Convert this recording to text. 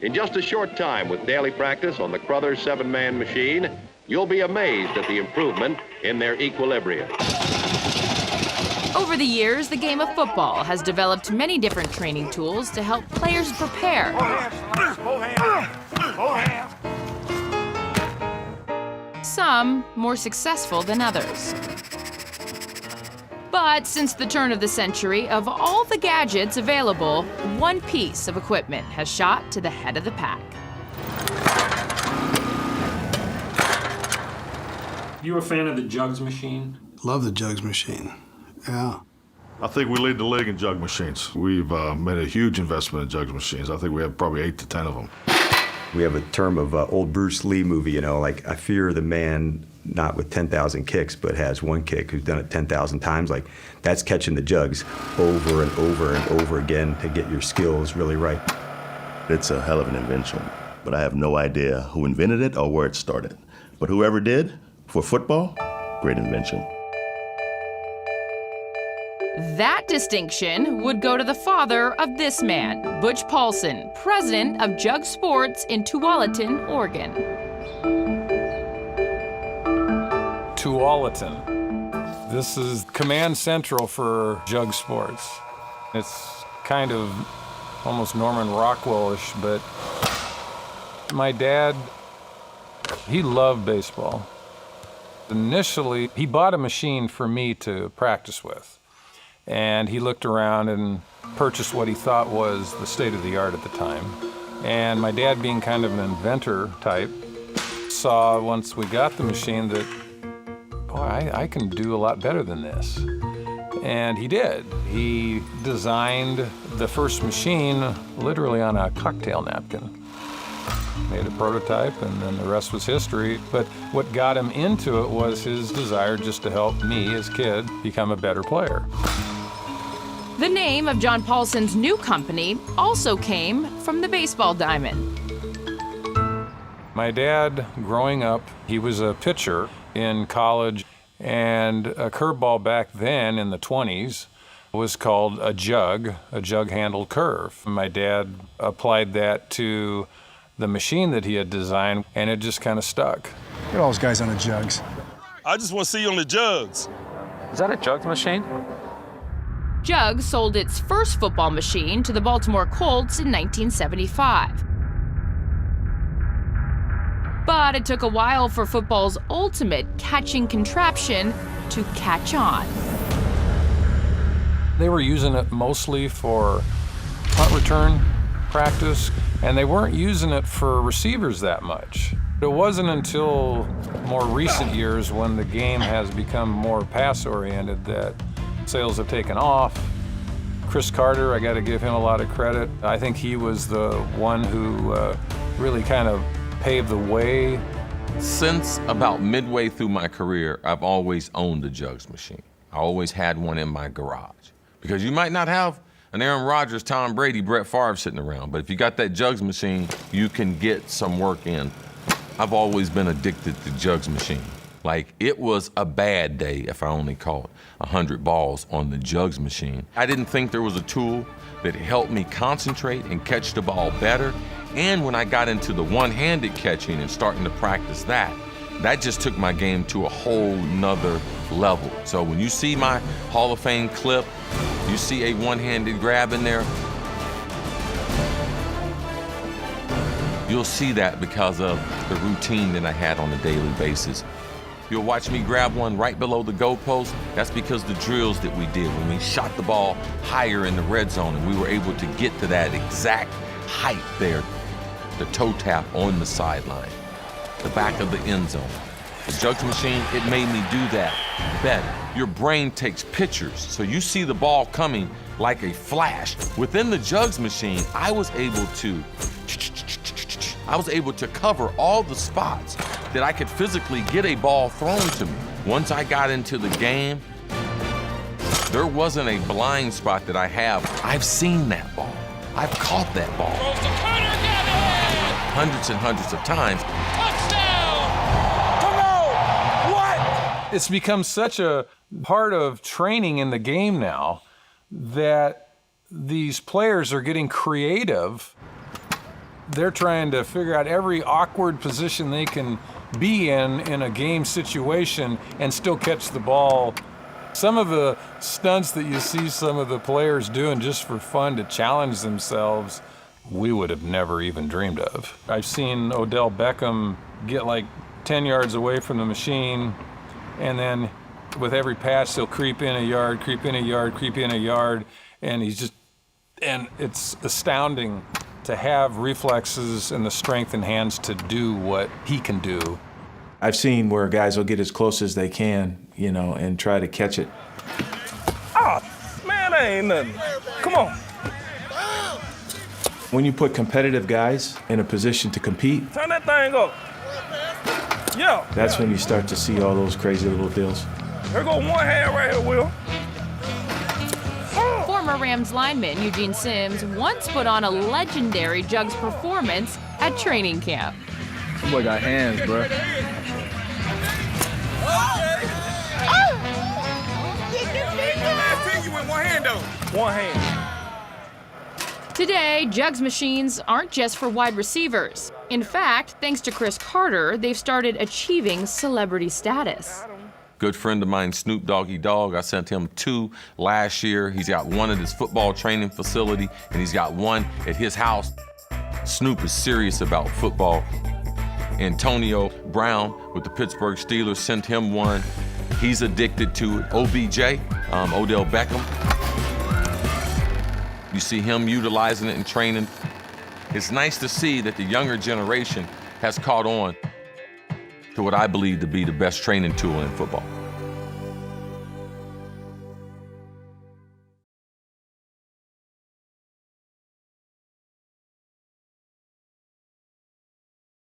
In just a short time with daily practice on the Crothers 7-man machine, you'll be amazed at the improvement in their equilibrium. Over the years, the game of football has developed many different training tools to help players prepare. Some more successful than others. But since the turn of the century, of all the gadgets available, one piece of equipment has shot to the head of the pack. You a fan of the Jugs machine? Love the Jugs machine, yeah. I think we lead the league in jug machines. We've made a huge investment in jug machines. I think we have probably 8 to 10 of them. We have a term of old Bruce Lee movie, you know, like I fear the man not with 10,000 kicks, but has one kick who's done it 10,000 times. Like that's catching the jugs over and over and over again to get your skills really right. It's a hell of an invention, but I have no idea who invented it or where it started. But whoever did, for football, great invention. That distinction would go to the father of this man, Butch Paulson, president of Jug Sports in Tualatin, Oregon. Tualatin. This is command central for Jug Sports. It's kind of almost Norman Rockwell-ish, but my dad, he loved baseball. Initially, he bought a machine for me to practice with. And he looked around and purchased what he thought was the state of the art at the time. And my dad, being kind of an inventor type, saw once we got the machine that, boy, I can do a lot better than this. And he did. He designed the first machine literally on a cocktail napkin. Made a prototype, and then the rest was history. But what got him into it was his desire just to help me, his kid, become a better player. The name of John Paulson's new company also came from the baseball diamond. My dad, growing up, he was a pitcher in college, and a curveball back then in the 20s was called a jug-handled curve. My dad applied that to the machine that he had designed, and it just kind of stuck. Look at all those guys on the Jugs. I just want to see you on the Jugs. Is that a Jugs machine? Jugs sold its first football machine to the Baltimore Colts in 1975. But it took a while for football's ultimate catching contraption to catch on. They were using it mostly for punt return practice, and they weren't using it for receivers that much. It wasn't until more recent years, when the game has become more pass-oriented, that sales have taken off. Chris Carter, I got to give him a lot of credit. I think he was the one who really kind of paved the way. Since about midway through my career, I've always owned a Jugs machine. I always had one in my garage. Because you might not have an Aaron Rodgers, Tom Brady, Brett Favre sitting around, but if you got that Jugs machine, you can get some work in. I've always been addicted to Jugs machine. Like, it was a bad day if I only caught 100 balls on the Jugs machine. I didn't think there was a tool that helped me concentrate and catch the ball better. And when I got into the one-handed catching and starting to practice that just took my game to a whole nother level. So when you see my Hall of Fame clip, you see a one-handed grab in there, you'll see that because of the routine that I had on a daily basis. You'll watch me grab one right below the goalpost. That's because the drills that we did when we shot the ball higher in the red zone, and we were able to get to that exact height there, the toe tap on the sideline, the back of the end zone. The Jugs machine, it made me do that better. Your brain takes pictures, so you see the ball coming like a flash. Within the Jugs machine, I was able to cover all the spots that I could physically get a ball thrown to me. Once I got into the game, there wasn't a blind spot that I have. I've seen that ball. I've caught that ball. Hundreds and hundreds of times. Touchdown! Come on! What? It's become such a part of training in the game now that these players are getting creative They're trying to figure out every awkward position they can be in a game situation and still catch the ball. Some of the stunts that you see some of the players doing just for fun to challenge themselves, we would have never even dreamed of. I've seen Odell Beckham get like 10 yards away from the machine, and then with every pass, he'll creep in a yard, creep in a yard, creep in a yard, and it's astounding to have reflexes and the strength in hands to do what he can do. I've seen where guys will get as close as they can, you know, and try to catch it. Oh, man, that ain't nothing. Come on. When you put competitive guys in a position to compete, Turn that thing up. Yeah. that's when you start to see all those crazy little deals. Here go one hand right here, Will. Former Rams lineman Eugene Sims once put on a legendary Jugs performance at training camp. This boy got hands, bro. One hand, though. One hand. Today, Jugs machines aren't just for wide receivers. In fact, thanks to Chris Carter, they've started achieving celebrity status. Good friend of mine, Snoop Doggy Dogg, I sent him 2 last year. He's got one at his football training facility, and he's got one at his house. Snoop is serious about football. Antonio Brown with the Pittsburgh Steelers sent him one. He's addicted to it. OBJ, Odell Beckham. You see him utilizing it in training. It's nice to see that the younger generation has caught on to what I believe to be the best training tool in football.